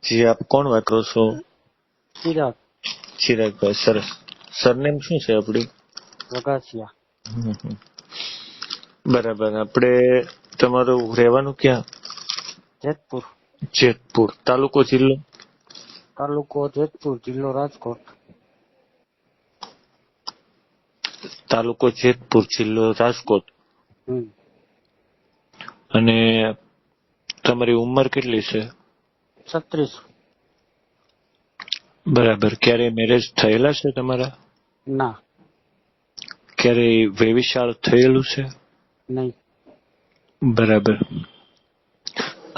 જી આપ કોણ વાત કરો છો? ચિરાગ ચિરાગભાઈ, સરસ. સરનેમ શું છે આપડી? વઘાસિયા. બરાબર. આપણે તમારું રહેવાનું ક્યાં? જેતપુર. જેતપુર. તાલુકો જિલ્લો? તાલુકો જેતપુર, જિલ્લો રાજકોટ. તાલુકો જેતપુર, જિલ્લો રાજકોટ. અને તમારી ઉંમર કેટલી છે? 36. બરાબર. ક્યારે મેરેજ થયેલા છે તમારા? ના. ક્યારે વેવિશાળ થયેલું છે? નહીં. બરાબર.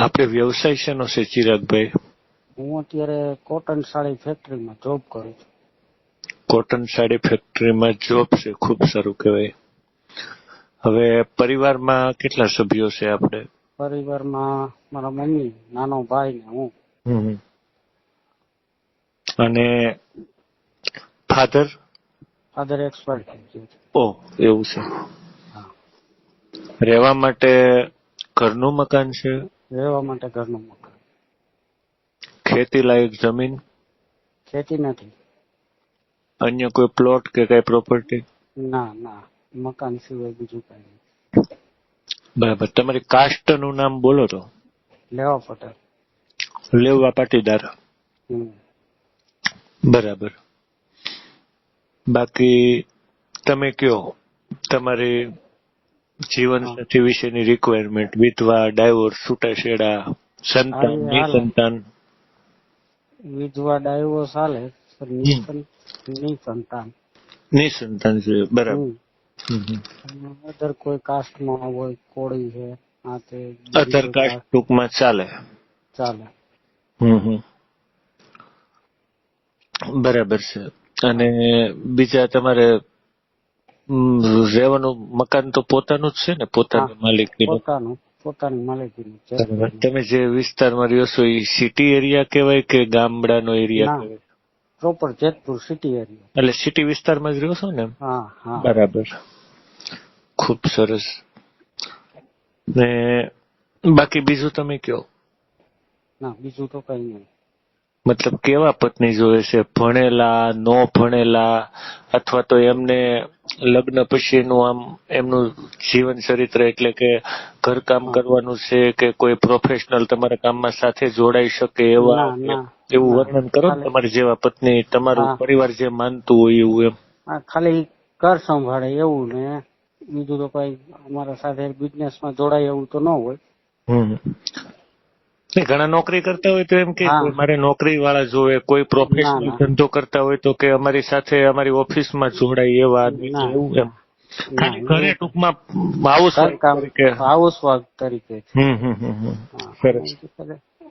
આપણે વ્યવસાય શેનો છે ચિરાગભાઈ? હું અત્યારે કોટન સાડી ફેક્ટરીમાં જોબ કરું છું. કોટન સાડી ફેક્ટરીમાં જોબ છે, ખૂબ સારું કહેવાય. હવે પરિવારમાં કેટલા સભ્યો છે આપણે? પરિવારમાં મારા મમ્મી, નાનો ભાઈ ને હું. અને ફાધર? ફાધર એક્સપાયર થઈ ગયું છે. ઓહ, એવું છે. હા. રહેવા માટે ઘરનું મકાન છે? રહેવા માટે ઘરનું મકાન. ખેતી લાયક જમીન? ખેતી નથી. અન્ય કોઈ પ્લોટ કે કઈ પ્રોપર્ટી? ના ના, મકાન સિવાય બીજું કઈ નહીં. બરાબર. તમારી કાસ્ટ નું નામ બોલો તો. લેવા પટેલ. લેવા પાટીદાર. બરાબર. બાકી તમે કયો તમારી જીવનસાથી વિશેની રિક્વાયરમેન્ટ? વિધવા, ડાયવોર્સ, છૂટાછેડા, સંતાન, નિસંતાન? વિધવા ડાયવોર્સ હાલે, નિસંતાન. નિસંતાન છે. બરાબર. અધર કોઈ કાસ્ટમાં હોય, કોળી છે, આ તે અધર કાસ્ટ ટૂંકમાં ચાલે. ચાલે. બરાબર છે. અને બીજા તમારે રહેવાનું મકાન તો પોતાનું જ છે ને? પોતાની માલિકીનું? પોતાની માલિકીનું. તમે જે વિસ્તારમાં રહ્યો છો એ સિટી એરિયા કહેવાય કે ગામડાનો એરિયા કહેવાય? Proper Jetpur city area. એટલે સિટી વિસ્તારમાં જ રહ્યો છો ને? હા. બરાબર. ખૂબ સરસ. ને બાકી બીજું તમે કયો? ના, બીજું તો કઈ નહીં. મતલબ કેવા પત્ની જોવે છે? ભણેલા, નો ભણેલા, અથવા તો એમને લગ્ન પછીનું આમ એમનું જીવન ચરિત્ર એટલે કે ઘરકામ કરવાનું છે કે કોઈ પ્રોફેશનલ તમારા કામમાં સાથે જોડાઈ શકે એવા, એવું વર્ણન કરો ને તમારી જેવા પત્ની, તમારું પરિવાર જે માનતું હોય એવું. એમ ખાલી ઘર સંભાળે એવું ને બીજું તો કઈ અમારા સાથે બિઝનેસમાં જોડાય એવું તો ન હોય. ઘણા નોકરી કરતા હોય તો એમ કે મારે નોકરી વાળા જોવે, કોઈ પ્રોફેશનલ ધંધો કરતા હોય તો કે અમારી સાથે અમારી ઓફિસમાં જોડાય એવા એવું. એમ ખાલી ઘરે ટૂંકમાં હાઉસવાઇફ તરીકે.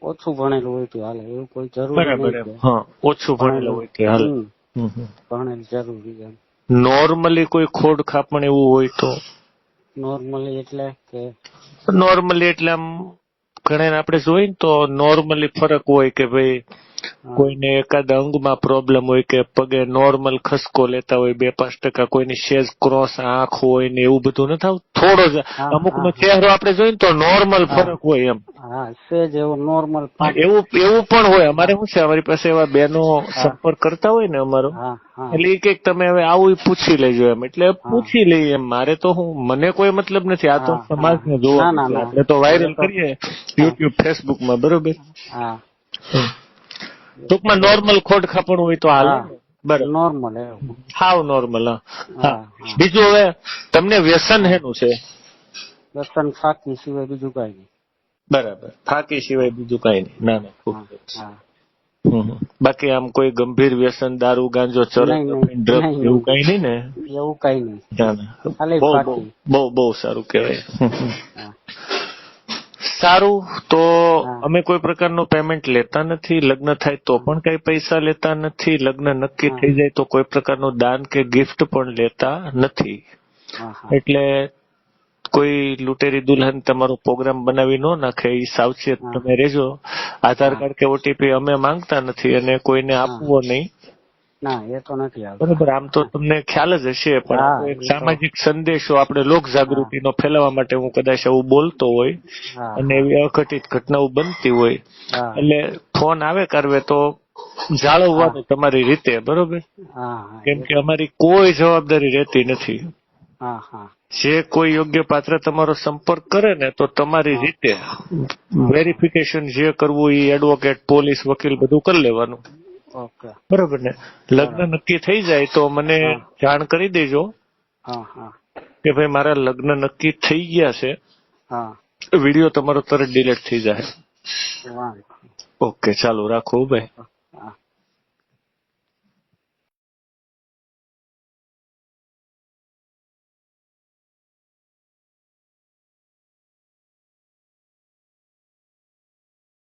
ઓછું ભણેલું હોય તો હાલે, એવું કોઈ જરૂર નથી. ઓછું ભણેલું હોય તો હાલે. ભણેલ જરૂરી. નોર્મલી કોઈ ખોડ ખાપણ એવું હોય તો? નોર્મલી એટલે કે નોર્મલી એટલે આમ ઘણા આપણે જોઈએ ને તો નોર્મલી ફરક હોય કે ભાઈ કોઈને એકાદ અંગમાં પ્રોબ્લેમ હોય કે પગે નોર્મલ ખસકો લેતા હોય 2-5%, કોઈની સેજ ક્રોસ આંખ હોય ને એવું બધું નથી આવતું? થોડો જ અમુકનો ચહેરો આપણે જોઈએ ને તો નોર્મલ ફરક હોય. એમ સેજ એવો નોર્મલ એવું પણ હોય. અમારે શું છે, અમારી પાસે એવા બહેનો સંપર્ક કરતા હોય ને અમારો, એટલે એ કઈક તમે હવે આવું પૂછી લેજો એમ. એટલે પૂછી લઈએ એમ. મારે તો મને કોઈ મતલબ નથી, આ તો સમાજને જોવાનું છે. આપણે તો વાયરલ કરીએ યુટ્યુબ, ફેસબુકમાં, બરોબર? ટૂંકમાં નોર્મલ ખોડ ખાપણ હોય તો હાલ. બરાબર, નોર્મલ, હાવ નોર્મલ. બીજું હવે તમને વ્યસન હેનું છે? વ્યસન ફાકી સિવાય બીજું કઈ નહીં. બરાબર, ફાકી સિવાય બીજું કઈ નહીં. ના ના, ખૂબ સરસ. બાકી આમ કોઈ ગંભીર વ્યસન, દારૂ, ગાંજો, ચરસ, ડ્રગ એવું કઈ નહીં ને? એવું કઈ નહીં. બહુ સારું કહેવાય. સારું. તો અમે કોઈ પ્રકારનું પેમેન્ટ લેતા નથી. લગ્ન થાય તો પણ કઈ પૈસા લેતા નથી. લગ્ન નક્કી થઈ જાય તો કોઈ પ્રકારનું દાન કે ગિફ્ટ પણ લેતા નથી. એટલે કોઈ લૂંટેરી દુલ્હન તમારો પ્રોગ્રામ બનાવી ન નાખે એ સાવચેત તમે રહેજો. આધાર કાર્ડ કે ઓટીપી અમે માંગતા નથી અને કોઈને આપવો નહીં. ના એ તો નથી આવતા. બરોબર. આમ તો તમને ખ્યાલ જ હશે, પણ હા, આ તો એક એ તો. સામાજિક સંદેશો આપણે લોક જાગૃતિનો ફેલાવવા માટે હું કદાચ આવું બોલતો હોય હા અને એવી અઘટિત ઘટનાઓ બનતી હોય હા એટલે ફોન આવે કરવે તો જાળવવાનું તમારી રીતે, બરોબર. હા હા કેમ એ કે તો. અમારી કોઈ જવાબદારી રહેતી નથી. હા હા જે કોઈ યોગ્ય પાત્ર તમારો સંપર્ક કરે ને તો તમારી હા. રીતે વેરિફિકેશન જે કરવું એ એડવોકેટ, પોલીસ, વકીલ બધું કરી લેવાનું. ઓકે. બરોબર ને? લગ્ન નક્કી થઈ જાય તો મને હા જાણ કરી દેજો હા હા કે ભાઈ મારા લગ્ન નક્કી થઈ ગયા છે. હા. વિડીયો તમારો તરત ડિલીટ થઈ જાય. વાંધો. ઓકે, ચાલો રાખો ભાઈ. હા.